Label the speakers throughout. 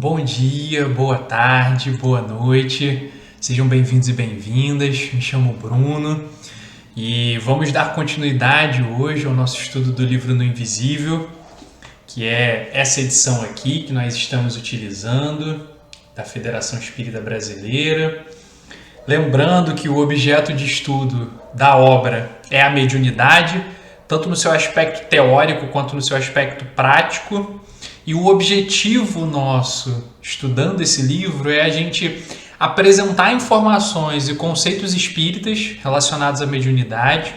Speaker 1: Bom dia, boa tarde, boa noite, sejam bem-vindos e bem-vindas. Me chamo Bruno e vamos dar continuidade hoje ao nosso estudo do livro No Invisível, que é essa edição aqui que nós estamos utilizando, da Federação Espírita Brasileira. Lembrando que o objeto de estudo da obra é a mediunidade, tanto no seu aspecto teórico quanto no seu aspecto prático. E o objetivo nosso, estudando esse livro, é a gente apresentar informações e conceitos espíritas relacionados à mediunidade,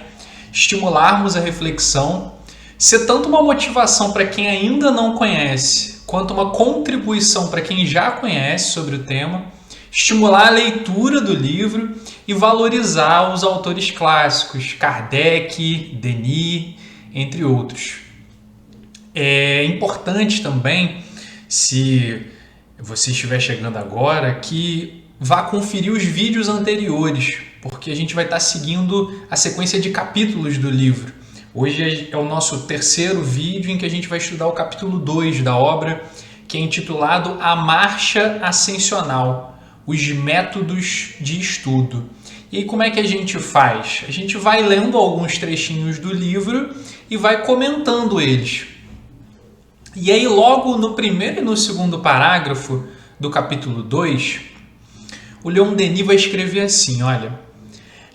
Speaker 1: estimularmos a reflexão, ser tanto uma motivação para quem ainda não conhece, quanto uma contribuição para quem já conhece sobre o tema, estimular a leitura do livro e valorizar os autores clássicos, Kardec, Denis, entre outros. É importante também, se você estiver chegando agora, que vá conferir os vídeos anteriores, porque a gente vai estar seguindo a sequência de capítulos do livro. Hoje é o nosso terceiro vídeo em que a gente vai estudar o capítulo 2 da obra, que é intitulado A Marcha Ascensional, os métodos de estudo. E aí como é que a gente faz? A gente vai lendo alguns trechinhos do livro e vai comentando eles. E aí, logo no primeiro e no segundo parágrafo do capítulo 2, o Leon Denis vai escrever assim, olha: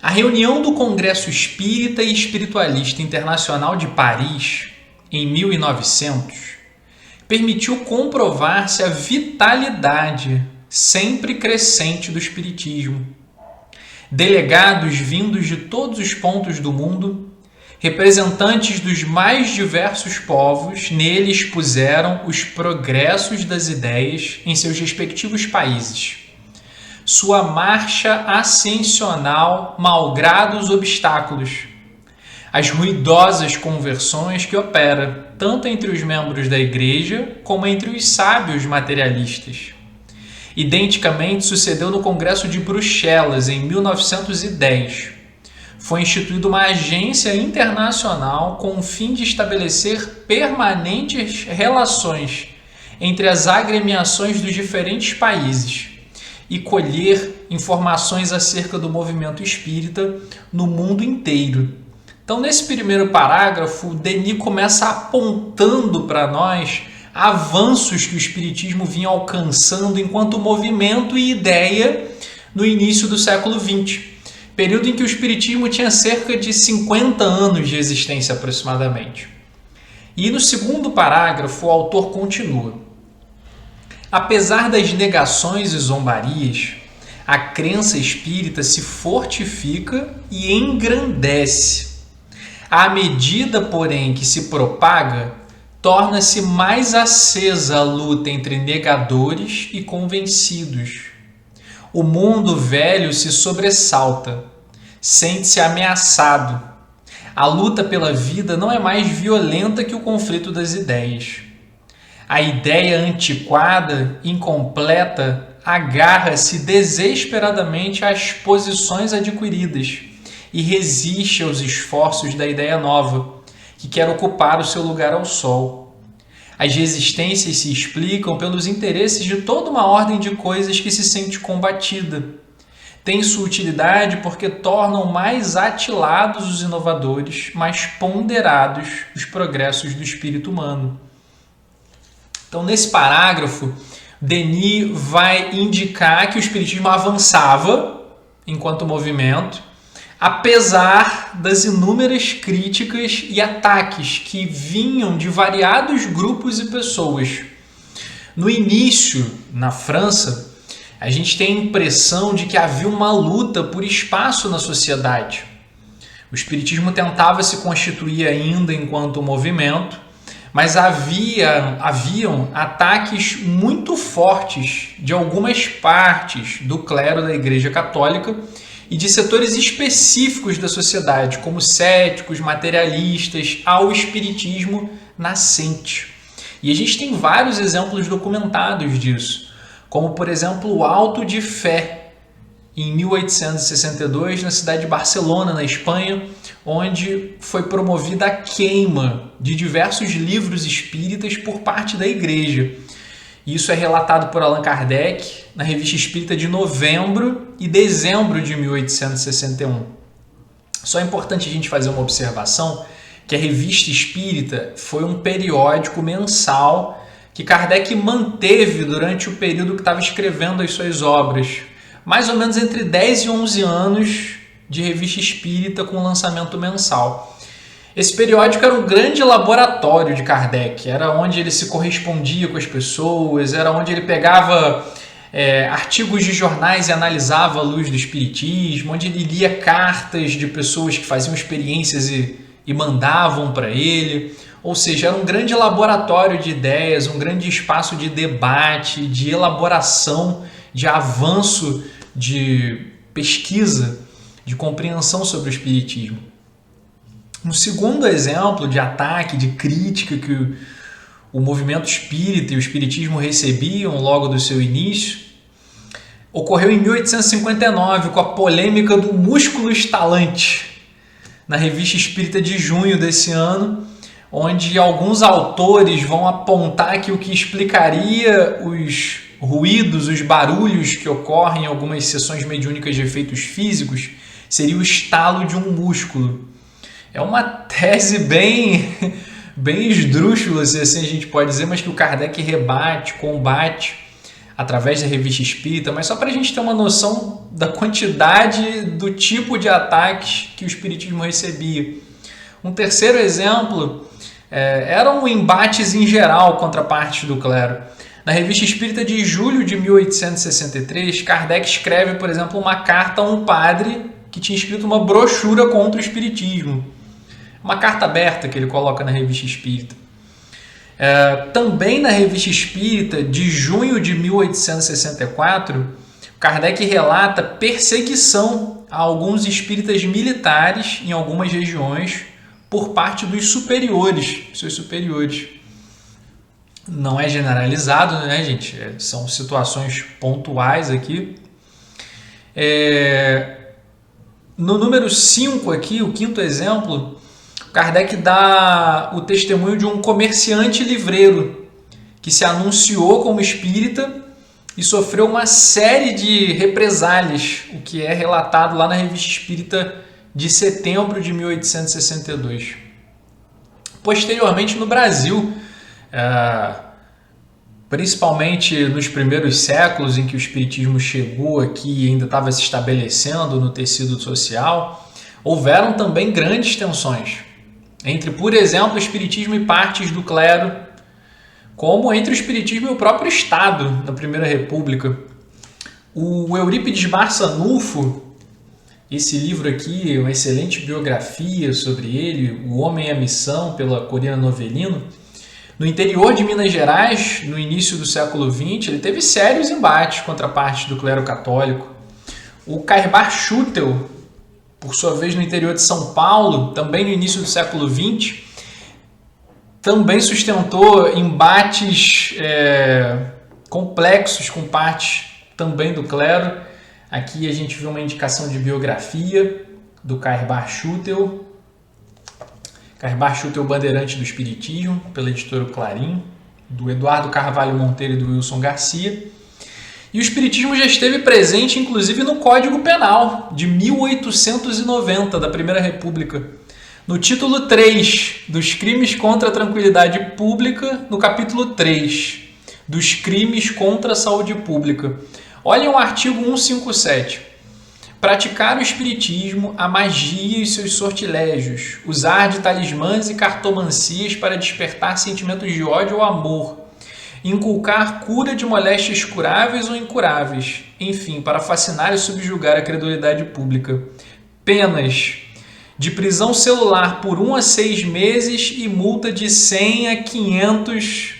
Speaker 1: a reunião do Congresso Espírita e Espiritualista Internacional de Paris, em 1900, permitiu comprovar-se a vitalidade sempre crescente do Espiritismo. Delegados vindos de todos os pontos do mundo, representantes dos mais diversos povos, nele expuseram os progressos das ideias em seus respectivos países. Sua marcha ascensional malgrado os obstáculos, as ruidosas conversões que opera, tanto entre os membros da Igreja como entre os sábios materialistas. Identicamente sucedeu no Congresso de Bruxelas, em 1910. Foi instituída uma agência internacional com o fim de estabelecer permanentes relações entre as agremiações dos diferentes países e colher informações acerca do movimento espírita no mundo inteiro. Então, nesse primeiro parágrafo, o Denis começa apontando para nós avanços que o espiritismo vinha alcançando enquanto movimento e ideia no início do século XX. Período em que o espiritismo tinha cerca de 50 anos de existência aproximadamente. E no segundo parágrafo, o autor continua: apesar das negações e zombarias, a crença espírita se fortifica e engrandece. À medida, porém, que se propaga, torna-se mais acesa a luta entre negadores e convencidos. O mundo velho se sobressalta, sente-se ameaçado. A luta pela vida não é mais violenta que o conflito das ideias. A ideia antiquada, incompleta, agarra-se desesperadamente às posições adquiridas e resiste aos esforços da ideia nova, que quer ocupar o seu lugar ao sol. As resistências se explicam pelos interesses de toda uma ordem de coisas que se sente combatida. Tem sua utilidade porque tornam mais atilados os inovadores, mais ponderados os progressos do espírito humano. Então, nesse parágrafo, Denis vai indicar que o espiritismo avançava enquanto movimento, apesar das inúmeras críticas e ataques que vinham de variados grupos e pessoas. No início, na França, a gente tem a impressão de que havia uma luta por espaço na sociedade. O espiritismo tentava se constituir ainda enquanto movimento, mas haviam ataques muito fortes de algumas partes do clero da Igreja Católica e de setores específicos da sociedade, como céticos, materialistas, ao espiritismo nascente. E a gente tem vários exemplos documentados disso, como, por exemplo, o Auto de Fé, em 1862, na cidade de Barcelona, na Espanha, onde foi promovida a queima de diversos livros espíritas por parte da Igreja. Isso é relatado por Allan Kardec na Revista Espírita de novembro e dezembro de 1861. Só é importante a gente fazer uma observação que a Revista Espírita foi um periódico mensal que Kardec manteve durante o período que estava escrevendo as suas obras, mais ou menos entre 10 e 11 anos de Revista Espírita com lançamento mensal. Esse periódico era um grande laboratório de Kardec, era onde ele se correspondia com as pessoas, era onde ele pegava artigos de jornais e analisava a luz do espiritismo, onde ele lia cartas de pessoas que faziam experiências e mandavam para ele. Ou seja, era um grande laboratório de ideias, um grande espaço de debate, de elaboração, de avanço, de pesquisa, de compreensão sobre o espiritismo. Um segundo exemplo de ataque, de crítica que o movimento espírita e o espiritismo recebiam logo do seu início, ocorreu em 1859 com a polêmica do músculo estalante, na Revista Espírita de junho desse ano, onde alguns autores vão apontar que o que explicaria os ruídos, os barulhos que ocorrem em algumas sessões mediúnicas de efeitos físicos seria o estalo de um músculo. É uma tese bem esdrúxula, se assim a gente pode dizer, mas que o Kardec rebate, combate através da Revista Espírita, mas só para a gente ter uma noção da quantidade, do tipo de ataques que o espiritismo recebia. Um terceiro exemplo eram embates em geral contra parte do clero. Na Revista Espírita de julho de 1863, Kardec escreve, por exemplo, uma carta a um padre que tinha escrito uma brochura contra o espiritismo. Uma carta aberta que ele coloca na Revista Espírita. Também na Revista Espírita de junho de 1864, Kardec relata perseguição a alguns espíritas militares em algumas regiões por parte dos superiores, seus superiores. Não é generalizado, né, gente? São situações pontuais aqui. No número 5 aqui, o quinto exemplo, Kardec dá o testemunho de um comerciante livreiro que se anunciou como espírita e sofreu uma série de represálias, o que é relatado lá na Revista Espírita de setembro de 1862. Posteriormente, no Brasil, principalmente nos primeiros séculos em que o espiritismo chegou aqui e ainda estava se estabelecendo no tecido social, houveram também grandes tensões entre, por exemplo, o espiritismo e partes do clero, como entre o espiritismo e o próprio Estado na Primeira República. O Eurípides Barçanufo, esse livro aqui, uma excelente biografia sobre ele, O Homem e a Missão, pela Corina Novelino, no interior de Minas Gerais, no início do século XX, ele teve sérios embates contra partes do clero católico. O Cairbar Schutel, por sua vez no interior de São Paulo, também no início do século XX, também sustentou embates complexos com partes também do clero. Aqui a gente vê uma indicação de biografia do Cairbar Schutel. Cairbar Schutel, Bandeirante do Espiritismo, pela editora Clarim, do Eduardo Carvalho Monteiro e do Wilson Garcia. E o espiritismo já esteve presente, inclusive, no Código Penal de 1890, da Primeira República. No título 3 dos crimes contra a tranquilidade pública, no capítulo 3 dos crimes contra a saúde pública. Olhem o artigo 157. Praticar o espiritismo, a magia e seus sortilégios, usar de talismãs e cartomancias para despertar sentimentos de ódio ou amor, inculcar cura de moléstias curáveis ou incuráveis, enfim, para fascinar e subjugar a credulidade pública. Penas de prisão celular por 1 a 6 meses e multa de 100 a 500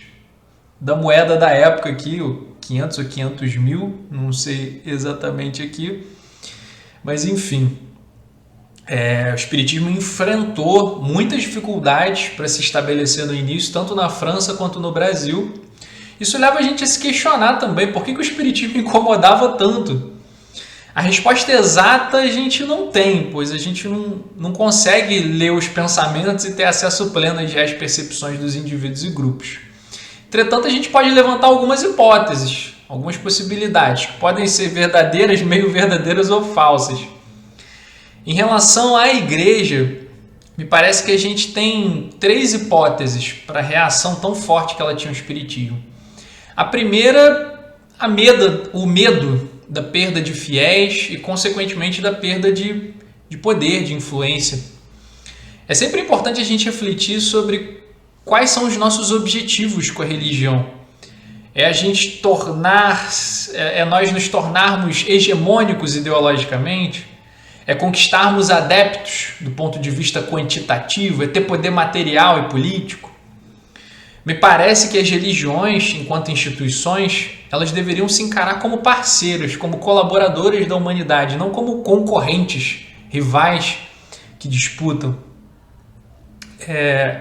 Speaker 1: da moeda da época aqui, 500 ou 500 mil, não sei exatamente aqui, mas enfim. O espiritismo enfrentou muitas dificuldades para se estabelecer no início, tanto na França quanto no Brasil. Isso leva a gente a se questionar também por que o espiritismo incomodava tanto. A resposta exata a gente não tem, pois a gente não consegue ler os pensamentos e ter acesso pleno às percepções dos indivíduos e grupos. Entretanto, a gente pode levantar algumas hipóteses, algumas possibilidades, que podem ser verdadeiras, meio verdadeiras ou falsas. Em relação à igreja, me parece que a gente tem 3 hipóteses para a reação tão forte que ela tinha ao espiritismo. A primeira, o medo da perda de fiéis e, consequentemente, da perda de poder, de influência. É sempre importante a gente refletir sobre quais são os nossos objetivos com a religião. Nós nos tornarmos hegemônicos ideologicamente? É conquistarmos adeptos do ponto de vista quantitativo? É ter poder material e político? Me parece que as religiões, enquanto instituições, elas deveriam se encarar como parceiros, como colaboradores da humanidade, não como concorrentes, rivais que disputam.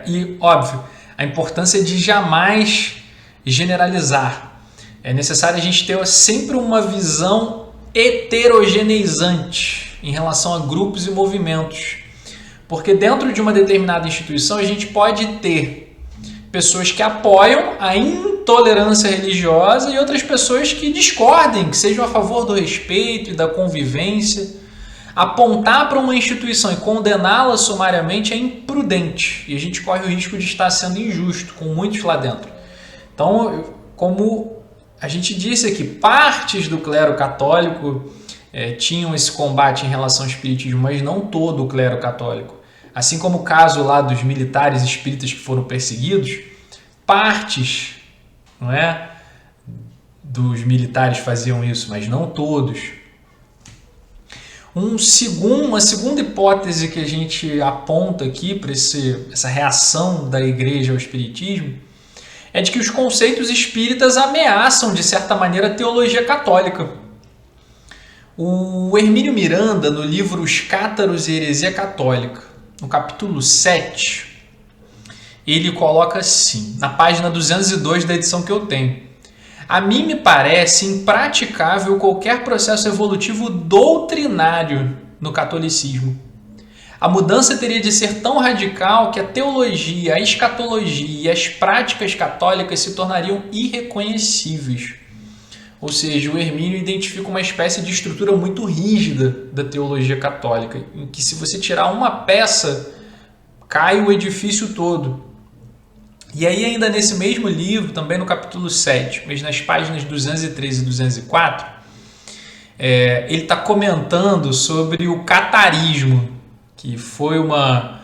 Speaker 1: E, óbvio, a importância de jamais generalizar. É necessário a gente ter sempre uma visão heterogeneizante em relação a grupos e movimentos. Porque dentro de uma determinada instituição a gente pode ter pessoas que apoiam a intolerância religiosa e outras pessoas que discordem, que sejam a favor do respeito e da convivência. Apontar para uma instituição e condená-la sumariamente é imprudente e a gente corre o risco de estar sendo injusto com muitos lá dentro. Então, como a gente disse aqui, partes do clero católico tinham esse combate em relação ao espiritismo, mas não todo o clero católico. Assim como o caso lá dos militares espíritas que foram perseguidos, partes, dos militares faziam isso, mas não todos. Uma segunda hipótese que a gente aponta aqui para essa reação da igreja ao espiritismo é de que os conceitos espíritas ameaçam, de certa maneira, a teologia católica. O Hermínio Miranda, no livro Os Cátaros e Heresia Católica, no capítulo 7, ele coloca assim, na página 202 da edição que eu tenho: a mim me parece impraticável qualquer processo evolutivo doutrinário no catolicismo. A mudança teria de ser tão radical que a teologia, a escatologia e as práticas católicas se tornariam irreconhecíveis. Ou seja, o Hermínio identifica uma espécie de estrutura muito rígida da teologia católica, em que se você tirar uma peça, cai o edifício todo. E aí, ainda nesse mesmo livro, também no capítulo 7, mas nas páginas 213 e 204, ele está comentando sobre o catarismo, que foi uma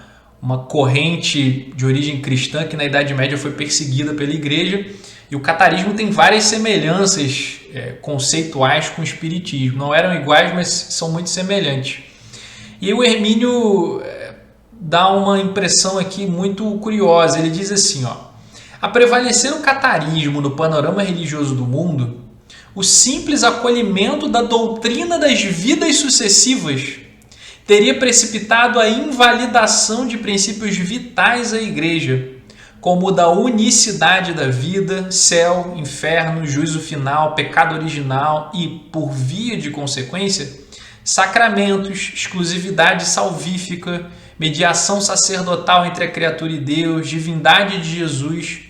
Speaker 1: corrente de origem cristã que na Idade Média foi perseguida pela igreja, e o catarismo tem várias semelhanças conceituais com o espiritismo. Não eram iguais, mas são muito semelhantes. E o Hermínio dá uma impressão aqui muito curiosa. Ele diz assim, a prevalecer o catarismo no panorama religioso do mundo, o simples acolhimento da doutrina das vidas sucessivas teria precipitado a invalidação de princípios vitais à igreja, como o da unicidade da vida, céu, inferno, juízo final, pecado original e, por via de consequência, sacramentos, exclusividade salvífica, mediação sacerdotal entre a criatura e Deus, divindade de Jesus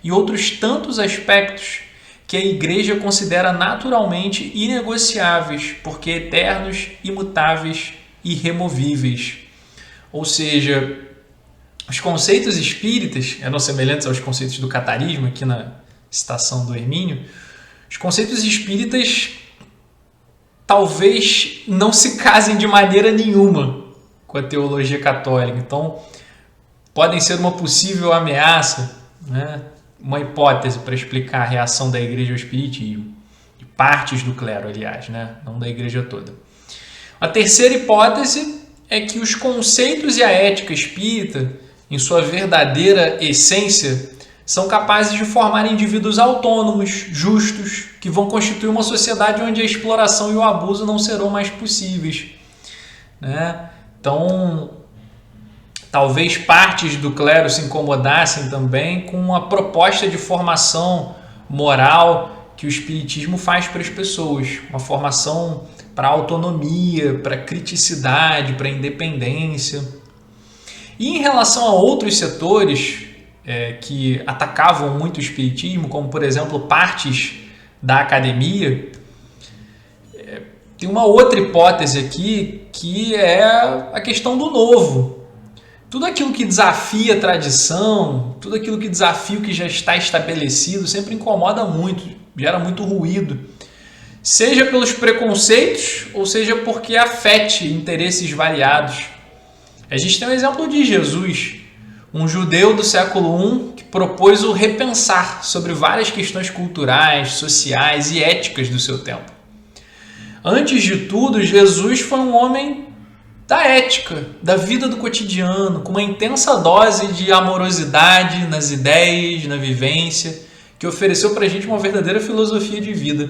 Speaker 1: e outros tantos aspectos que a igreja considera naturalmente inegociáveis, porque eternos, imutáveis e irremovíveis. Ou seja, os conceitos espíritas, eram semelhantes aos conceitos do catarismo, aqui na citação do Hermínio, os conceitos espíritas talvez não se casem de maneira nenhuma com a teologia católica. Então, podem ser uma possível ameaça, uma hipótese para explicar a reação da igreja ao espiritismo, de partes do clero, aliás, não da igreja toda. A terceira hipótese é que os conceitos e a ética espírita, em sua verdadeira essência, são capazes de formar indivíduos autônomos, justos, que vão constituir uma sociedade onde a exploração e o abuso não serão mais possíveis. Então, talvez partes do clero se incomodassem também com a proposta de formação moral que o espiritismo faz para as pessoas, uma formação para autonomia, para criticidade, para independência. E em relação a outros setores, que atacavam muito o espiritismo, como por exemplo partes da academia, tem uma outra hipótese aqui, que é a questão do novo. Tudo aquilo que desafia a tradição, tudo aquilo que desafia o que já está estabelecido, sempre incomoda muito, gera muito ruído. Seja pelos preconceitos, ou seja porque afete interesses variados. A gente tem o exemplo de Jesus, um judeu do século I que propôs o repensar sobre várias questões culturais, sociais e éticas do seu tempo. Antes de tudo, Jesus foi um homem da ética, da vida do cotidiano, com uma intensa dose de amorosidade nas ideias, na vivência, que ofereceu para a gente uma verdadeira filosofia de vida.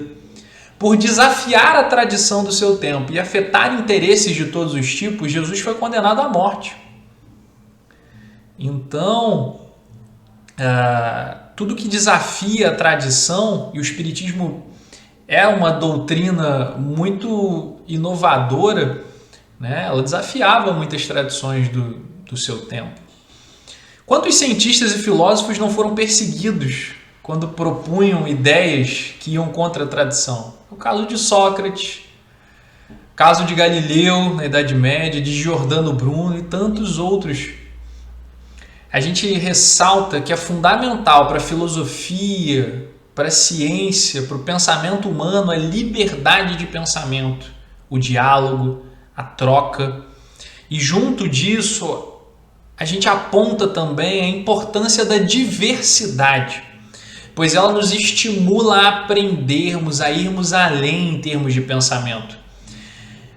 Speaker 1: Por desafiar a tradição do seu tempo e afetar interesses de todos os tipos, Jesus foi condenado à morte. Então, tudo que desafia a tradição, e o espiritismo é uma doutrina muito inovadora, né? Ela desafiava muitas tradições do seu tempo. Quantos cientistas e filósofos não foram perseguidos quando propunham ideias que iam contra a tradição? O caso de Sócrates, o caso de Galileu na Idade Média, de Giordano Bruno e tantos outros. A gente ressalta que é fundamental para a filosofia, para a ciência, para o pensamento humano, a liberdade de pensamento, o diálogo, a troca. E junto disso, a gente aponta também a importância da diversidade, pois ela nos estimula a aprendermos, a irmos além em termos de pensamento.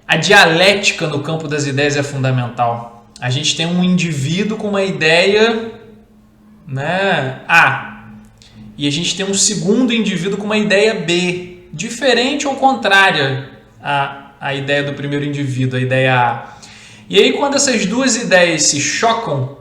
Speaker 1: A dialética no campo das ideias é fundamental. A gente tem um indivíduo com uma ideia, né, A, e a gente tem um segundo indivíduo com uma ideia B, diferente ou contrária à ideia do primeiro indivíduo, a ideia A. E aí, quando essas duas ideias se chocam,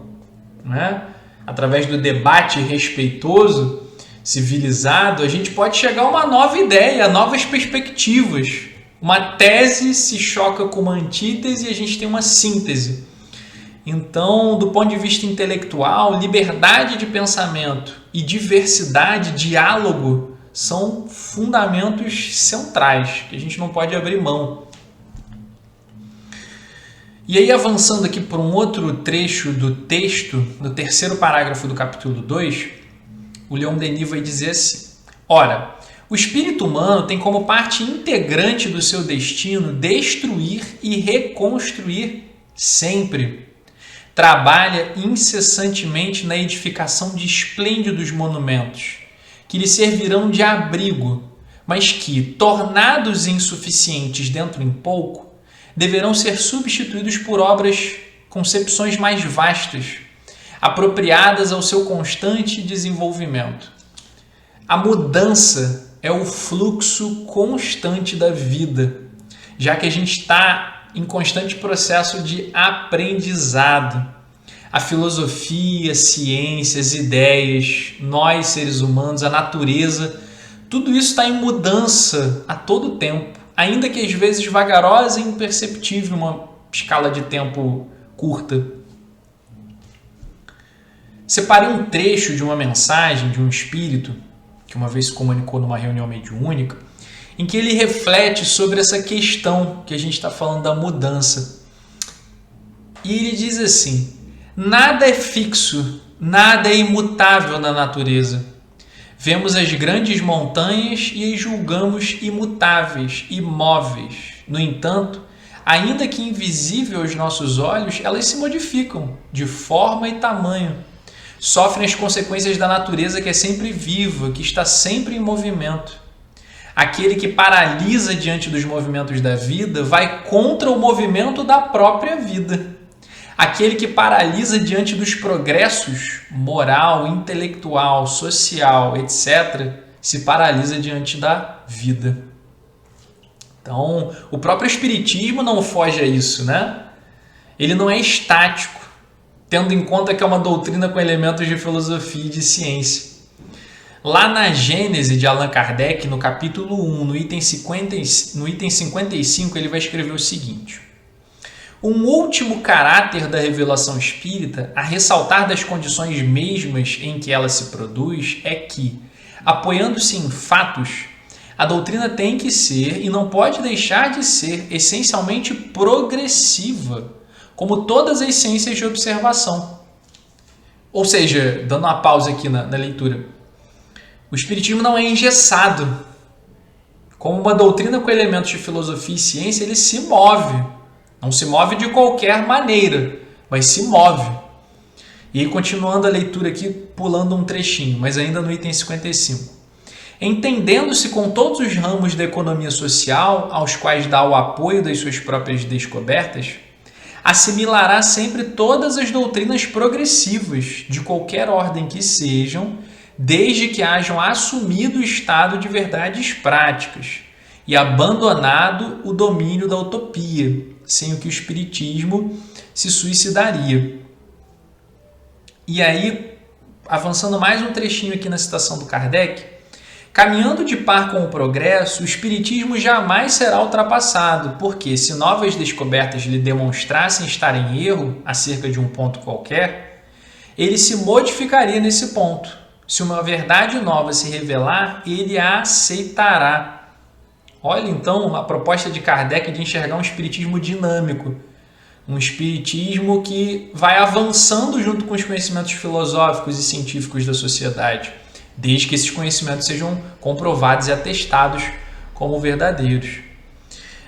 Speaker 1: né, através do debate respeitoso, civilizado, a gente pode chegar a uma nova ideia, a novas perspectivas. Uma tese se choca com uma antítese e a gente tem uma síntese. Então, do ponto de vista intelectual, liberdade de pensamento e diversidade, diálogo, são fundamentos centrais que a gente não pode abrir mão. E aí, avançando aqui por um outro trecho do texto, no terceiro parágrafo do capítulo 2, o Leon Denis vai dizer assim: ora, o espírito humano tem como parte integrante do seu destino destruir e reconstruir sempre. Trabalha incessantemente na edificação de esplêndidos monumentos, que lhe servirão de abrigo, mas que, tornados insuficientes dentro em pouco, deverão ser substituídos por concepções mais vastas, apropriadas ao seu constante desenvolvimento. A mudança é o fluxo constante da vida, já que a gente está em constante processo de aprendizado. A filosofia, a ciência, as ideias, nós seres humanos, a natureza, tudo isso está em mudança a todo tempo, ainda que às vezes vagarosa e imperceptível, uma escala de tempo curta. Separei um trecho de uma mensagem de um espírito que uma vez se comunicou numa reunião mediúnica, em que ele reflete sobre essa questão que a gente está falando da mudança. E ele diz assim: nada é fixo, nada é imutável na natureza. Vemos as grandes montanhas e as julgamos imutáveis, imóveis. No entanto, ainda que invisível aos nossos olhos, elas se modificam de forma e tamanho. Sofrem as consequências da natureza que é sempre viva, que está sempre em movimento. Aquele que paralisa diante dos movimentos da vida vai contra o movimento da própria vida. Aquele que paralisa diante dos progressos moral, intelectual, social, etc., se paralisa diante da vida. Então, o próprio espiritismo não foge a isso, né? Ele não é estático, tendo em conta que é uma doutrina com elementos de filosofia e de ciência. Lá na Gênese de Allan Kardec, no capítulo 1, no item 55, ele vai escrever o seguinte: Um último caráter da revelação espírita, a ressaltar das condições mesmas em que ela se produz, é que, apoiando-se em fatos, a doutrina tem que ser e não pode deixar de ser essencialmente progressiva, como todas as ciências de observação. Ou seja, dando uma pausa aqui na leitura, o espiritismo não é engessado. Como uma doutrina com elementos de filosofia e ciência, ele se move. Não se move de qualquer maneira, mas se move. E aí, continuando a leitura aqui, pulando um trechinho, mas ainda no item 55. Entendendo-se com todos os ramos da economia social aos quais dá o apoio das suas próprias descobertas, assimilará sempre todas as doutrinas progressivas, de qualquer ordem que sejam, desde que hajam assumido o estado de verdades práticas e abandonado o domínio da utopia, sem o que o espiritismo se suicidaria. E aí, avançando mais um trechinho aqui na citação do Kardec, caminhando de par com o progresso, o espiritismo jamais será ultrapassado, porque se novas descobertas lhe demonstrassem estar em erro acerca de um ponto qualquer, ele se modificaria nesse ponto. Se uma verdade nova se revelar, ele a aceitará. Olha então a proposta de Kardec de enxergar um espiritismo dinâmico, um espiritismo que vai avançando junto com os conhecimentos filosóficos e científicos da sociedade, desde que esses conhecimentos sejam comprovados e atestados como verdadeiros.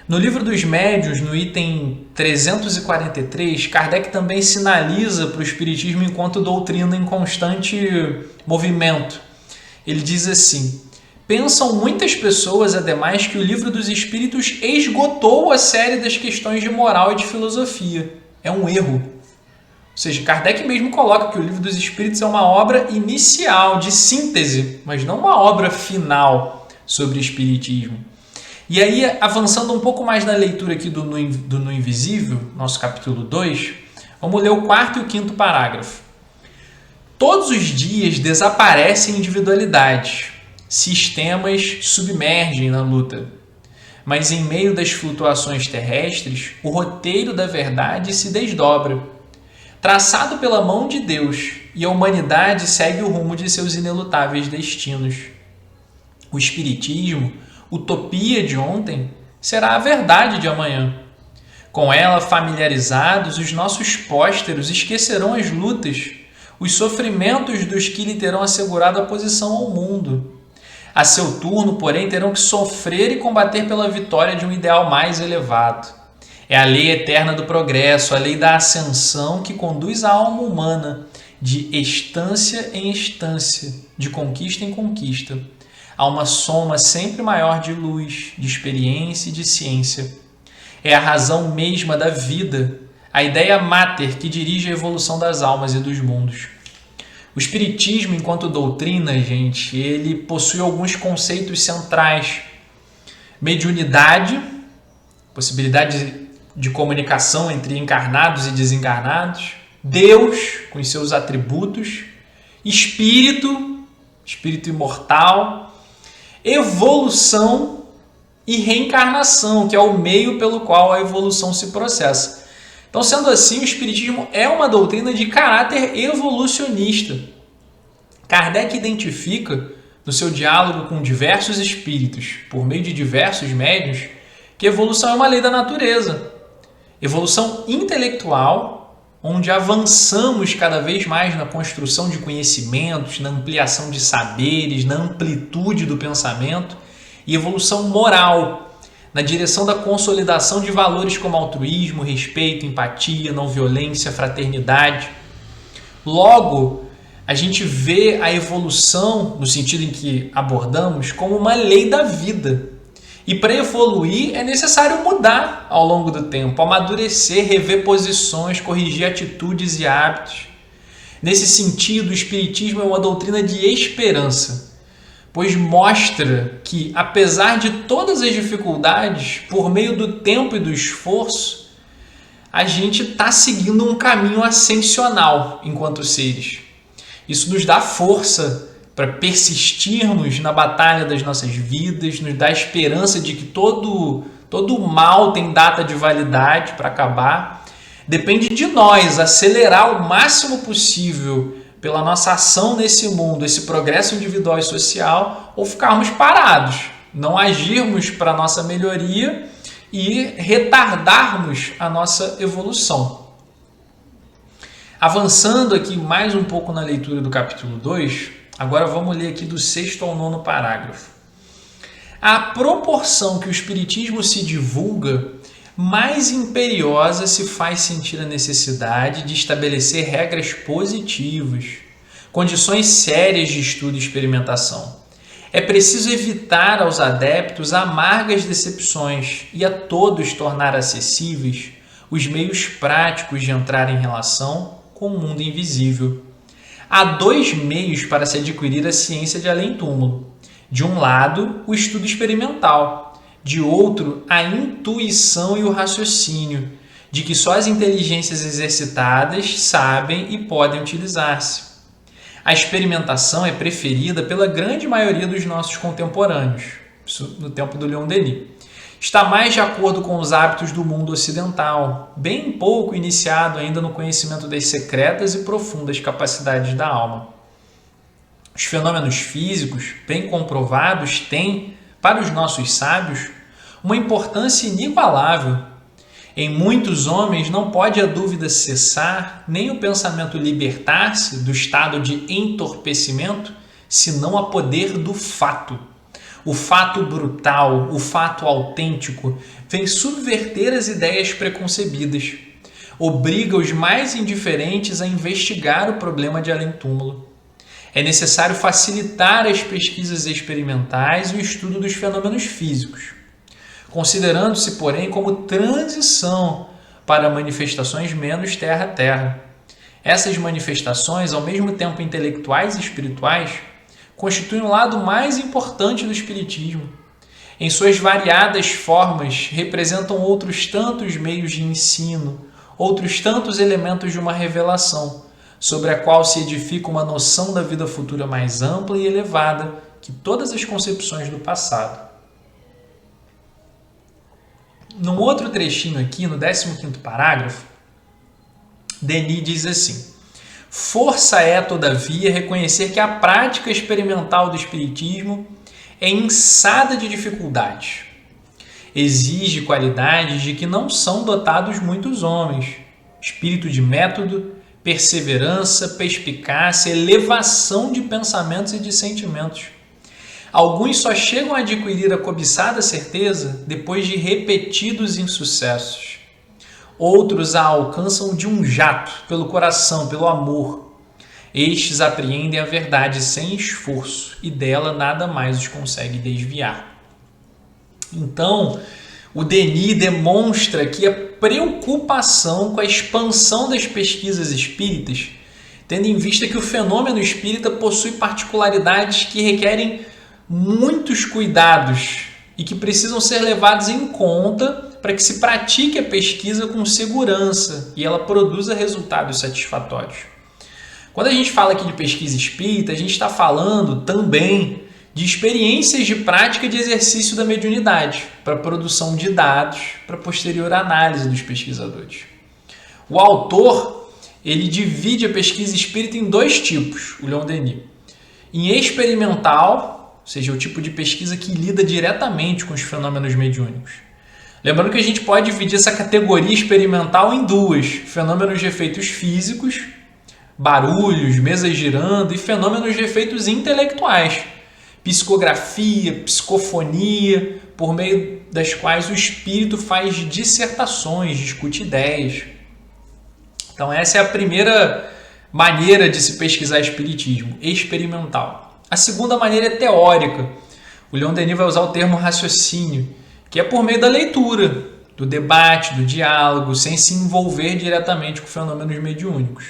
Speaker 1: No Livro dos Médiuns, no item 343, Kardec também sinaliza para o espiritismo enquanto doutrina em constante movimento. Ele diz assim: pensam muitas pessoas, ademais, que o Livro dos Espíritos esgotou a série das questões de moral e de filosofia. É um erro. Ou seja, Kardec mesmo coloca que o Livro dos Espíritos é uma obra inicial, de síntese, mas não uma obra final sobre espiritismo. E aí, avançando um pouco mais na leitura aqui do No Invisível, nosso capítulo 2, vamos ler o 4º e o 5º parágrafo. Todos os dias desaparecem individualidades, sistemas submergem na luta, mas em meio das flutuações terrestres, o roteiro da verdade se desdobra, traçado pela mão de Deus, e a humanidade segue o rumo de seus inelutáveis destinos. O espiritismo, utopia de ontem, será a verdade de amanhã. Com ela familiarizados, os nossos pósteros esquecerão as lutas, os sofrimentos dos que lhe terão assegurado a posição ao mundo. A seu turno, porém, terão que sofrer e combater pela vitória de um ideal mais elevado. É a lei eterna do progresso, a lei da ascensão que conduz a alma humana de estância em estância, de conquista em conquista, a uma soma sempre maior de luz, de experiência e de ciência. É a razão mesma da vida, a ideia máter que dirige a evolução das almas e dos mundos. O espiritismo, enquanto doutrina, gente, ele possui alguns conceitos centrais. Mediunidade, possibilidade de comunicação entre encarnados e desencarnados, Deus, com os seus atributos, espírito imortal, evolução e reencarnação, que é o meio pelo qual a evolução se processa. Então, sendo assim, o espiritismo é uma doutrina de caráter evolucionista. Kardec identifica, no seu diálogo com diversos espíritos, por meio de diversos médiuns, que a evolução é uma lei da natureza. Evolução intelectual, onde avançamos cada vez mais na construção de conhecimentos, na ampliação de saberes, na amplitude do pensamento, e evolução moral, na direção da consolidação de valores como altruísmo, respeito, empatia, não violência, fraternidade. Logo, a gente vê a evolução, no sentido em que abordamos, como uma lei da vida. E para evoluir é necessário mudar ao longo do tempo, amadurecer, rever posições, corrigir atitudes e hábitos. Nesse sentido, o espiritismo é uma doutrina de esperança, pois mostra que, apesar de todas as dificuldades, por meio do tempo e do esforço, a gente está seguindo um caminho ascensional enquanto seres. Isso nos dá força para persistirmos na batalha das nossas vidas, nos dá esperança de que todo o mal tem data de validade para acabar, Depende de nós acelerar o máximo possível pela nossa ação nesse mundo, esse progresso individual e social, ou ficarmos parados, não agirmos para a nossa melhoria e retardarmos a nossa evolução. Avançando aqui mais um pouco na leitura do capítulo 2, agora vamos ler aqui do 6º ao 9º parágrafo. À proporção que o Espiritismo se divulga, mais imperiosa se faz sentir a necessidade de estabelecer regras positivas, condições sérias de estudo e experimentação. É preciso evitar aos adeptos amargas decepções e a todos tornar acessíveis os meios práticos de entrar em relação com o mundo invisível. Há 2 meios para se adquirir a ciência de além-túmulo. De um lado, o estudo experimental. De outro, a intuição e o raciocínio, de que só as inteligências exercitadas sabem e podem utilizar-se. A experimentação é preferida pela grande maioria dos nossos contemporâneos, isso no tempo do Leon Denis. Está mais de acordo com os hábitos do mundo ocidental, bem pouco iniciado ainda no conhecimento das secretas e profundas capacidades da alma. Os fenômenos físicos, bem comprovados, têm, para os nossos sábios, uma importância inigualável. Em muitos homens não pode a dúvida cessar, nem o pensamento libertar-se do estado de entorpecimento, senão a poder do fato. O fato brutal, o fato autêntico, vem subverter as ideias preconcebidas. Obriga os mais indiferentes a investigar o problema de além-túmulo. É necessário facilitar as pesquisas experimentais e o estudo dos fenômenos físicos, considerando-se, porém, como transição para manifestações menos terra a terra. Essas manifestações, ao mesmo tempo intelectuais e espirituais, constituem o lado mais importante do espiritismo. Em suas variadas formas, representam outros tantos meios de ensino, outros tantos elementos de uma revelação, sobre a qual se edifica uma noção da vida futura mais ampla e elevada que todas as concepções do passado. Num outro trechinho aqui, no 15º parágrafo, Denis diz assim: força é, todavia, reconhecer que a prática experimental do espiritismo é inçada de dificuldades. Exige qualidades de que não são dotados muitos homens: espírito de método, perseverança, perspicácia, elevação de pensamentos e de sentimentos. Alguns só chegam a adquirir a cobiçada certeza depois de repetidos insucessos. Outros a alcançam de um jato, pelo coração, pelo amor. Estes apreendem a verdade sem esforço e dela nada mais os consegue desviar. Então, o Denis demonstra aqui a preocupação com a expansão das pesquisas espíritas, tendo em vista que o fenômeno espírita possui particularidades que requerem muitos cuidados e que precisam ser levados em conta para que se pratique a pesquisa com segurança e ela produza resultados satisfatórios. Quando a gente fala aqui de pesquisa espírita, a gente está falando também de experiências de prática de exercício da mediunidade para produção de dados para posterior análise dos pesquisadores. O autor ele divide a pesquisa espírita em 2 tipos, o Leon Denis. Em experimental, ou seja, o tipo de pesquisa que lida diretamente com os fenômenos mediúnicos. Lembrando que a gente pode dividir essa categoria experimental em 2, fenômenos de efeitos físicos, barulhos, mesas girando, e fenômenos de efeitos intelectuais, psicografia, psicofonia, por meio das quais o espírito faz dissertações, discute ideias. Então essa é a primeira maneira de se pesquisar espiritismo, experimental. A segunda maneira é teórica. O Leon Denis vai usar o termo raciocínio, que é por meio da leitura, do debate, do diálogo, sem se envolver diretamente com fenômenos mediúnicos.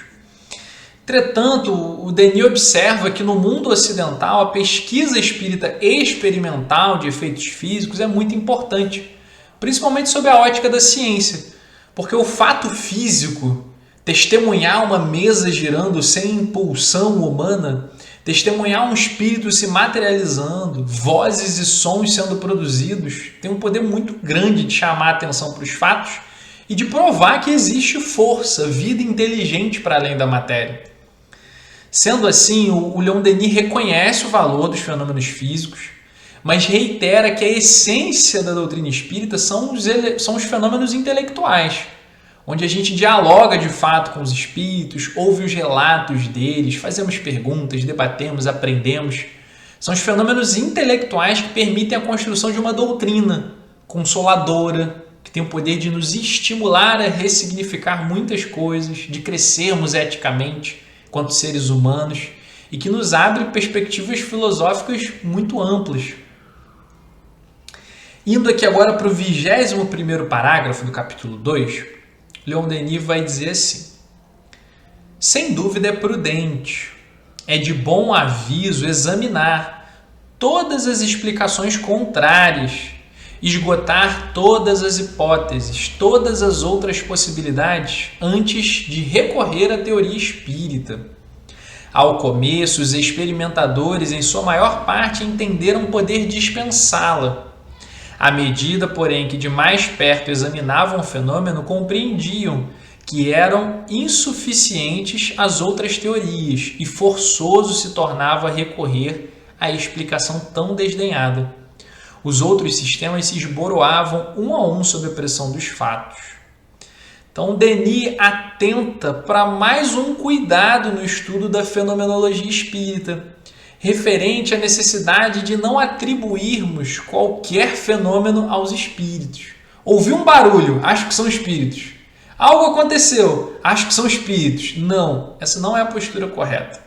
Speaker 1: Entretanto, o Denis observa que no mundo ocidental a pesquisa espírita experimental de efeitos físicos é muito importante, principalmente sob a ótica da ciência, porque o fato físico, testemunhar uma mesa girando sem impulsão humana, testemunhar um espírito se materializando, vozes e sons sendo produzidos, tem um poder muito grande de chamar a atenção para os fatos e de provar que existe força, vida inteligente para além da matéria. Sendo assim, o Leon Denis reconhece o valor dos fenômenos físicos, mas reitera que a essência da doutrina espírita são os fenômenos intelectuais, onde a gente dialoga de fato com os espíritos, ouve os relatos deles, fazemos perguntas, debatemos, aprendemos. São os fenômenos intelectuais que permitem a construção de uma doutrina consoladora, que tem o poder de nos estimular a ressignificar muitas coisas, de crescermos eticamente enquanto seres humanos e que nos abre perspectivas filosóficas muito amplas. Indo aqui agora para o 21º parágrafo do capítulo 2, Leon Denis vai dizer assim: sem dúvida é prudente, é de bom aviso examinar todas as explicações contrárias, esgotar todas as hipóteses, todas as outras possibilidades antes de recorrer à teoria espírita. Ao começo, os experimentadores, em sua maior parte, entenderam poder dispensá-la. À medida, porém, que de mais perto examinavam o fenômeno, compreendiam que eram insuficientes as outras teorias e forçoso se tornava recorrer à explicação tão desdenhada. Os outros sistemas se esboroavam um a um sob a pressão dos fatos. Então, Denis atenta para mais um cuidado no estudo da fenomenologia espírita, referente à necessidade de não atribuirmos qualquer fenômeno aos espíritos. Ouvi um barulho, acho que são espíritos. Algo aconteceu, acho que são espíritos. Não, essa não é a postura correta.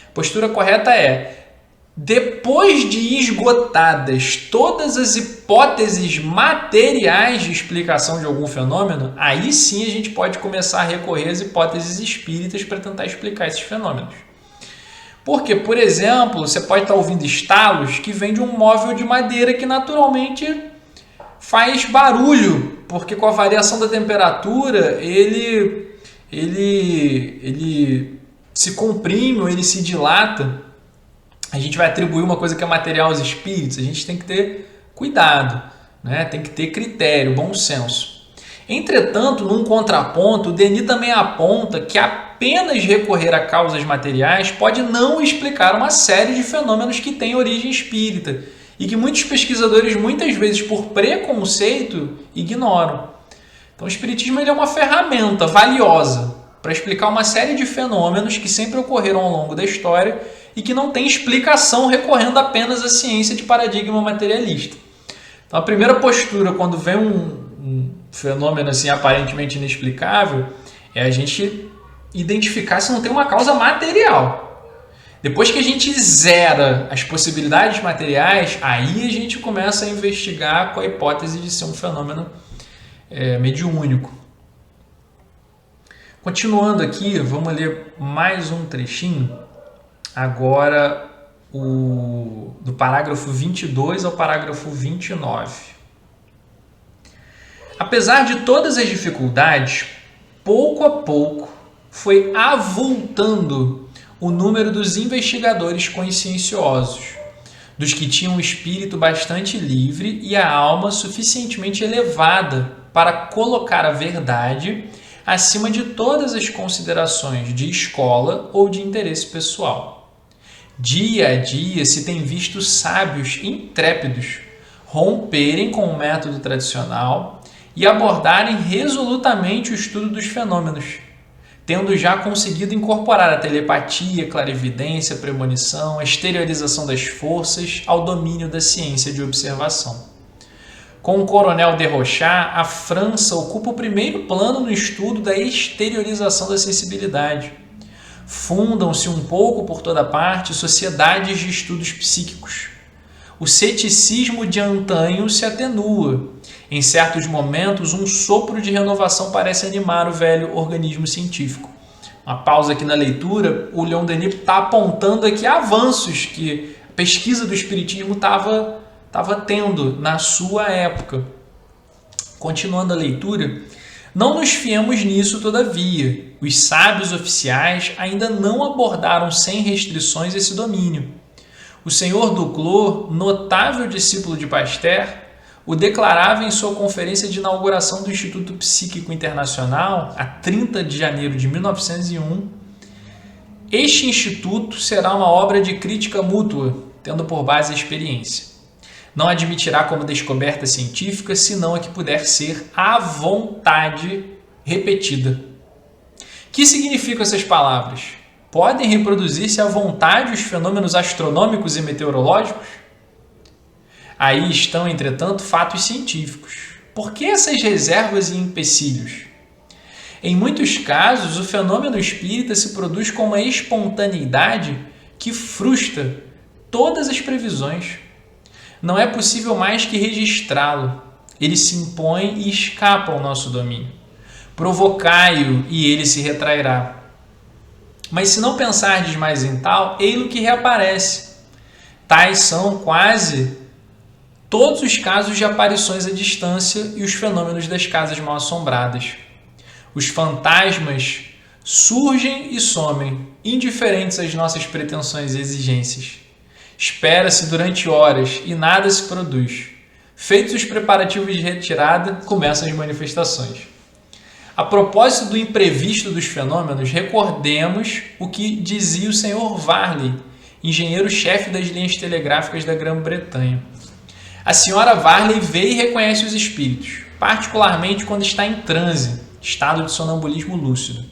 Speaker 1: A postura correta é: depois de esgotadas todas as hipóteses materiais de explicação de algum fenômeno, aí sim a gente pode começar a recorrer às hipóteses espíritas para tentar explicar esses fenômenos. Porque, por exemplo, você pode estar ouvindo estalos que vêm de um móvel de madeira que naturalmente faz barulho, porque com a variação da temperatura ele se comprime ou ele se dilata. A gente vai atribuir uma coisa que é material aos espíritos, a gente tem que ter cuidado, né? Tem que ter critério, bom senso. Entretanto, num contraponto, o Denis também aponta que apenas recorrer a causas materiais pode não explicar uma série de fenômenos que têm origem espírita e que muitos pesquisadores, muitas vezes por preconceito, ignoram. Então, o espiritismo ele é uma ferramenta valiosa para explicar uma série de fenômenos que sempre ocorreram ao longo da história e que não tem explicação recorrendo apenas à ciência de paradigma materialista. Então, a primeira postura, quando vem um fenômeno assim aparentemente inexplicável, é a gente identificar se não tem uma causa material. Depois que a gente zera as possibilidades materiais, aí a gente começa a investigar com a hipótese de ser um fenômeno mediúnico. Continuando aqui, vamos ler mais um trechinho, agora do parágrafo 22 ao parágrafo 29. Apesar de todas as dificuldades, pouco a pouco foi avultando o número dos investigadores conscienciosos, dos que tinham um espírito bastante livre e a alma suficientemente elevada para colocar a verdade acima de todas as considerações de escola ou de interesse pessoal. Dia a dia se tem visto sábios intrépidos romperem com o método tradicional e abordarem resolutamente o estudo dos fenômenos, tendo já conseguido incorporar a telepatia, clarividência, premonição, a exteriorização das forças ao domínio da ciência de observação. Com o coronel de Rochat, a França ocupa o primeiro plano no estudo da exteriorização da sensibilidade. Fundam-se um pouco por toda parte sociedades de estudos psíquicos. O ceticismo de antanho se atenua. Em certos momentos, um sopro de renovação parece animar o velho organismo científico. Uma pausa aqui na leitura, o Leon Denis está apontando aqui avanços que a pesquisa do espiritismo estava tendo na sua época. Continuando a leitura, não nos fiemos nisso, todavia. Os sábios oficiais ainda não abordaram sem restrições esse domínio. O senhor Duclos, notável discípulo de Pasteur, o declarava em sua conferência de inauguração do Instituto Psíquico Internacional, a 30 de janeiro de 1901, este instituto será uma obra de crítica mútua, tendo por base a experiência. Não admitirá como descoberta científica, senão a que puder ser à vontade repetida. Que significam essas palavras? Podem reproduzir-se à vontade os fenômenos astronômicos e meteorológicos? Aí estão, entretanto, fatos científicos. Por que essas reservas e empecilhos? Em muitos casos, o fenômeno espírita se produz com uma espontaneidade que frustra todas as previsões. Não é possível mais que registrá-lo. Ele se impõe e escapa ao nosso domínio. Provocai-o e ele se retrairá. Mas se não pensardes mais em tal, ei-lo que reaparece. Tais são quase todos os casos de aparições à distância e os fenômenos das casas mal-assombradas. Os fantasmas surgem e somem, indiferentes às nossas pretensões e exigências. Espera-se durante horas e nada se produz. Feitos os preparativos de retirada, começam as manifestações. A propósito do imprevisto dos fenômenos, recordemos o que dizia o Sr. Varley, engenheiro-chefe das linhas telegráficas da Grã-Bretanha. A senhora Varley vê e reconhece os espíritos, particularmente quando está em transe, estado de sonambulismo lúcido.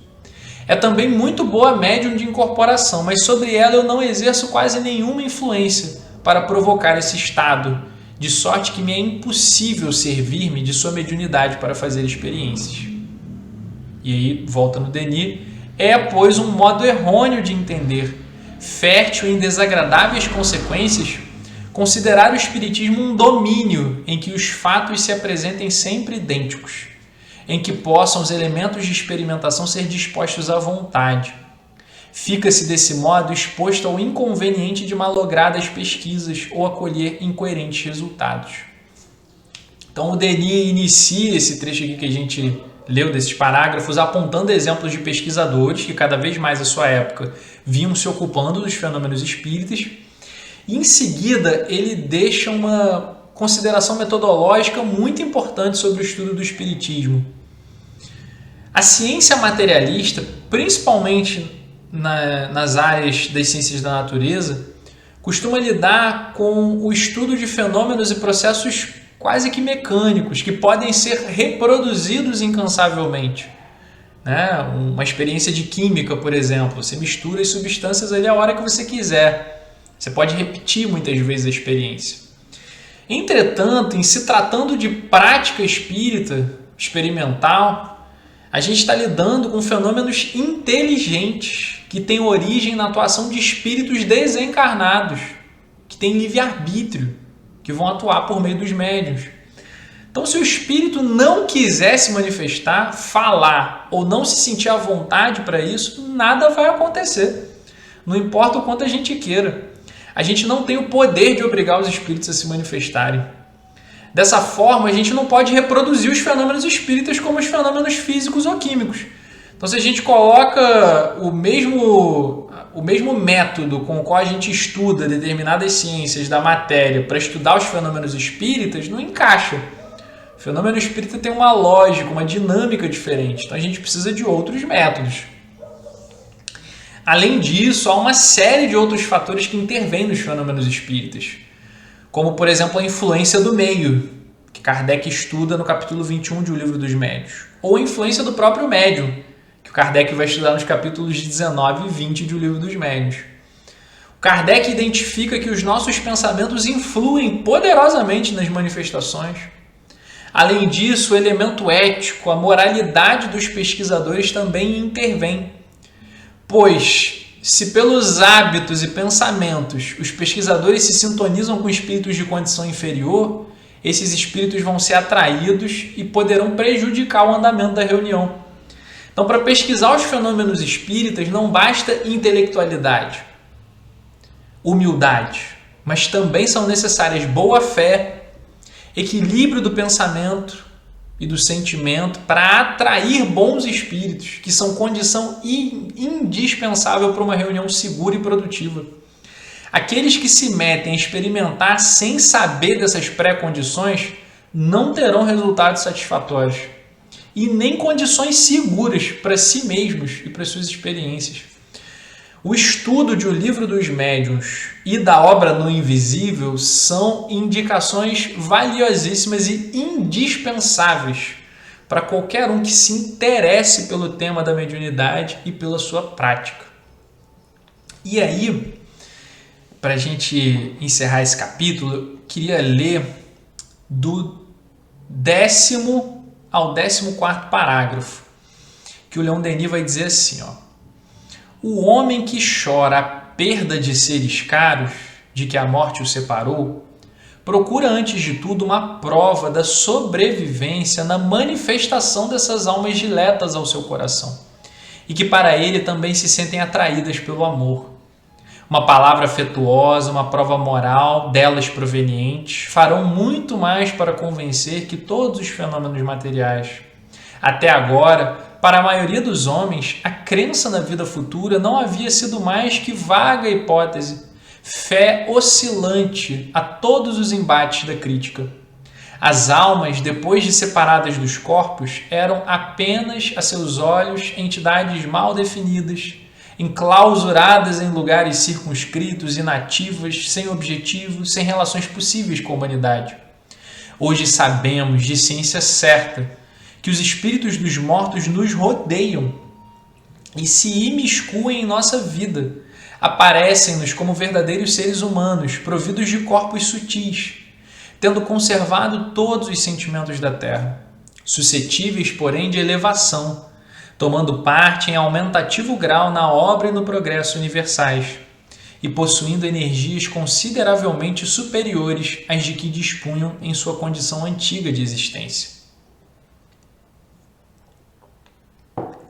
Speaker 1: É também muito boa médium de incorporação, mas sobre ela eu não exerço quase nenhuma influência para provocar esse estado, de sorte que me é impossível servir-me de sua mediunidade para fazer experiências. E aí, volta no Denis, é, pois, um modo errôneo de entender, fértil em desagradáveis consequências, considerar o espiritismo um domínio em que os fatos se apresentem sempre idênticos, em que possam os elementos de experimentação ser dispostos à vontade. Fica-se desse modo exposto ao inconveniente de malogradas pesquisas ou acolher incoerentes resultados. Então o Denis inicia esse trecho aqui que a gente leu desses parágrafos apontando exemplos de pesquisadores que cada vez mais à sua época vinham se ocupando dos fenômenos espíritas. E em seguida ele deixa uma consideração metodológica muito importante sobre o estudo do espiritismo. A ciência materialista, principalmente nas áreas das ciências da natureza, costuma lidar com o estudo de fenômenos e processos quase que mecânicos, que podem ser reproduzidos incansavelmente. Uma experiência de química, por exemplo, você mistura as substâncias ali a hora que você quiser. Você pode repetir muitas vezes a experiência. Entretanto, em se tratando de prática espírita, experimental, a gente está lidando com fenômenos inteligentes que têm origem na atuação de espíritos desencarnados, que têm livre-arbítrio, que vão atuar por meio dos médiuns. Então, se o espírito não quiser se manifestar, falar ou não se sentir à vontade para isso, nada vai acontecer. Não importa o quanto a gente queira. A gente não tem o poder de obrigar os espíritos a se manifestarem. Dessa forma, a gente não pode reproduzir os fenômenos espíritas como os fenômenos físicos ou químicos. Então, se a gente coloca o mesmo método com o qual a gente estuda determinadas ciências da matéria para estudar os fenômenos espíritas, não encaixa. O fenômeno espírita tem uma lógica, uma dinâmica diferente. Então, a gente precisa de outros métodos. Além disso, há uma série de outros fatores que intervêm nos fenômenos espíritas, como, por exemplo, a influência do meio, que Kardec estuda no capítulo 21 de O Livro dos Médiuns, ou a influência do próprio médium, que o Kardec vai estudar nos capítulos 19 e 20 de O Livro dos Médiuns. O Kardec identifica que os nossos pensamentos influem poderosamente nas manifestações. Além disso, o elemento ético, a moralidade dos pesquisadores também intervém, pois se pelos hábitos e pensamentos os pesquisadores se sintonizam com espíritos de condição inferior, esses espíritos vão ser atraídos e poderão prejudicar o andamento da reunião. Então, para pesquisar os fenômenos espíritas, não basta intelectualidade, humildade, mas também são necessárias boa-fé, equilíbrio do pensamento e do sentimento para atrair bons espíritos, que são condição indispensável para uma reunião segura e produtiva. Aqueles que se metem a experimentar sem saber dessas pré-condições não terão resultados satisfatórios e nem condições seguras para si mesmos e para suas experiências. O estudo de O Livro dos Médiuns e da obra No Invisível são indicações valiosíssimas e indispensáveis para qualquer um que se interesse pelo tema da mediunidade e pela sua prática. E aí, para a gente encerrar esse capítulo, eu queria ler do 10º ao 14º parágrafo, que o Leon Denis vai dizer assim, ó: o homem que chora a perda de seres caros, de que a morte o separou, procura antes de tudo uma prova da sobrevivência na manifestação dessas almas diletas ao seu coração, e que para ele também se sentem atraídas pelo amor. Uma palavra afetuosa, uma prova moral delas provenientes, farão muito mais para convencer que todos os fenômenos materiais. Até agora, para a maioria dos homens, a crença na vida futura não havia sido mais que vaga hipótese, fé oscilante a todos os embates da crítica. As almas, depois de separadas dos corpos, eram apenas, a seus olhos, entidades mal definidas, enclausuradas em lugares circunscritos, inativas, sem objetivos, sem relações possíveis com a humanidade. Hoje sabemos, de ciência certa, que os espíritos dos mortos nos rodeiam e se imiscuem em nossa vida, aparecem-nos como verdadeiros seres humanos, providos de corpos sutis, tendo conservado todos os sentimentos da terra, suscetíveis, porém, de elevação, tomando parte em aumentativo grau na obra e no progresso universais, e possuindo energias consideravelmente superiores às de que dispunham em sua condição antiga de existência.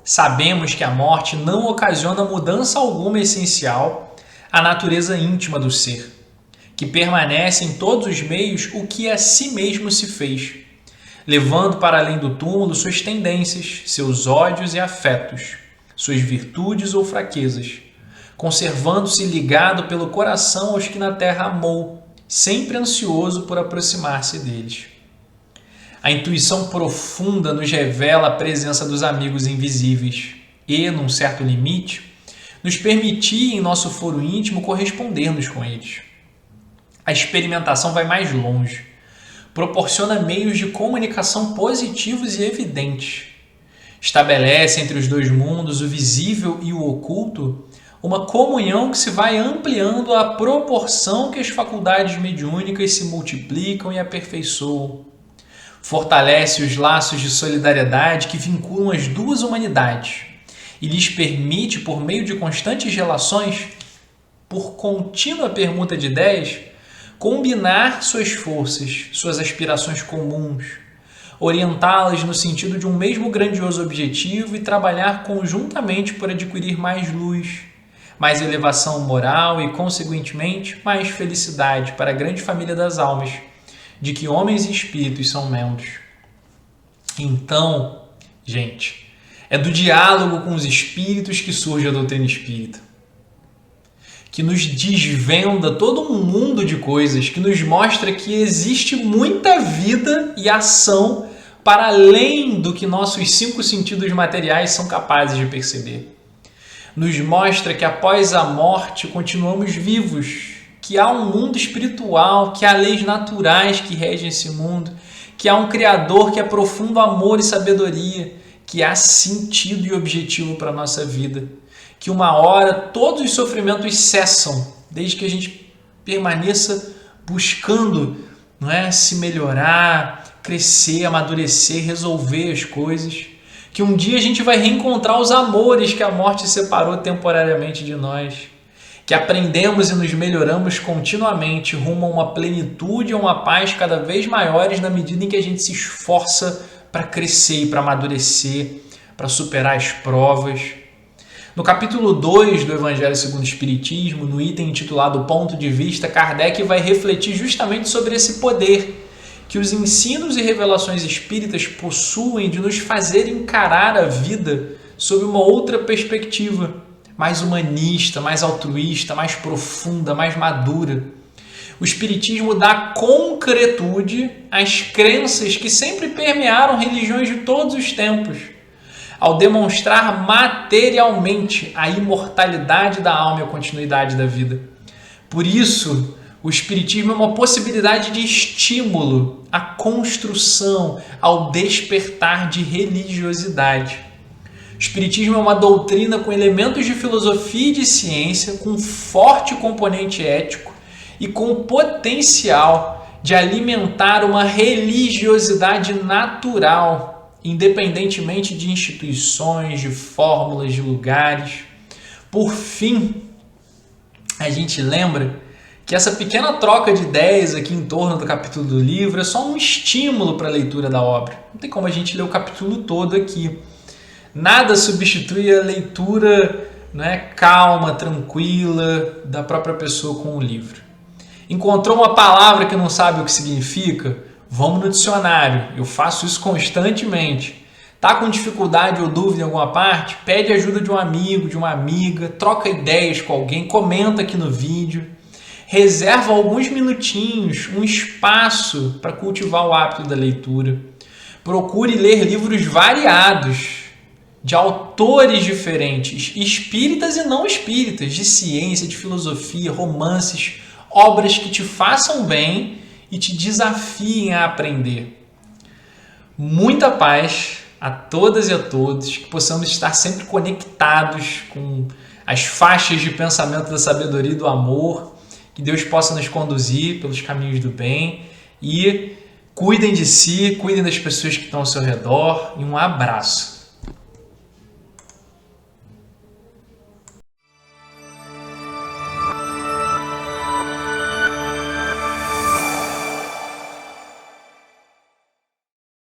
Speaker 1: Sabemos que a morte não ocasiona mudança alguma essencial à natureza íntima do ser, que permanece em todos os meios o que a si mesmo se fez, levando para além do túmulo suas tendências, seus ódios e afetos, suas virtudes ou fraquezas, conservando-se ligado pelo coração aos que na terra amou, sempre ansioso por aproximar-se deles. A intuição profunda nos revela a presença dos amigos invisíveis e, num certo limite, nos permitir, em nosso foro íntimo, correspondermos com eles. A experimentação vai mais longe. Proporciona meios de comunicação positivos e evidentes. Estabelece entre os dois mundos, o visível e o oculto, uma comunhão que se vai ampliando à proporção que as faculdades mediúnicas se multiplicam e aperfeiçoam. Fortalece os laços de solidariedade que vinculam as duas humanidades e lhes permite, por meio de constantes relações, por contínua permuta de ideias, combinar suas forças, suas aspirações comuns, orientá-las no sentido de um mesmo grandioso objetivo e trabalhar conjuntamente por adquirir mais luz, mais elevação moral e, consequentemente, mais felicidade para a grande família das almas, de que homens e espíritos são membros. Então, gente, é do diálogo com os espíritos que surge a doutrina espírita, que nos desvenda todo um mundo de coisas, que nos mostra que existe muita vida e ação para além do que nossos 5 sentidos materiais são capazes de perceber. Nos mostra que após a morte continuamos vivos, que há um mundo espiritual, que há leis naturais que regem esse mundo, que há um Criador que é profundo amor e sabedoria, que há sentido e objetivo para a nossa vida, que uma hora todos os sofrimentos cessam, desde que a gente permaneça buscando, não é, se melhorar, crescer, amadurecer, resolver as coisas, que um dia a gente vai reencontrar os amores que a morte separou temporariamente de nós, que aprendemos e nos melhoramos continuamente rumo a uma plenitude e a uma paz cada vez maiores na medida em que a gente se esforça para crescer e para amadurecer, para superar as provas. No capítulo 2 do Evangelho segundo o Espiritismo, no item intitulado Ponto de Vista, Kardec vai refletir justamente sobre esse poder que os ensinos e revelações espíritas possuem de nos fazer encarar a vida sob uma outra perspectiva, mais humanista, mais altruísta, mais profunda, mais madura. O Espiritismo dá concretude às crenças que sempre permearam religiões de todos os tempos, ao demonstrar materialmente a imortalidade da alma e a continuidade da vida. Por isso, o Espiritismo é uma possibilidade de estímulo à construção, ao despertar de religiosidade. O Espiritismo é uma doutrina com elementos de filosofia e de ciência, com forte componente ético e com potencial de alimentar uma religiosidade natural, independentemente de instituições, de fórmulas, de lugares. Por fim, a gente lembra que essa pequena troca de ideias aqui em torno do capítulo do livro é só um estímulo para a leitura da obra. Não tem como a gente ler o capítulo todo aqui. Nada substitui a leitura, calma, tranquila da própria pessoa com o livro. Encontrou uma palavra que não sabe o que significa? Vamos no dicionário. Eu faço isso constantemente. Tá com dificuldade ou dúvida em alguma parte? Pede ajuda de um amigo, de uma amiga, troca ideias com alguém, comenta aqui no vídeo. Reserva alguns minutinhos, um espaço para cultivar o hábito da leitura. Procure ler livros variados, de autores diferentes, espíritas e não espíritas, de ciência, de filosofia, romances, obras que te façam bem e te desafiem a aprender. Muita paz a todas e a todos, que possamos estar sempre conectados com as faixas de pensamento da sabedoria e do amor, que Deus possa nos conduzir pelos caminhos do bem e cuidem de si, cuidem das pessoas que estão ao seu redor e um abraço.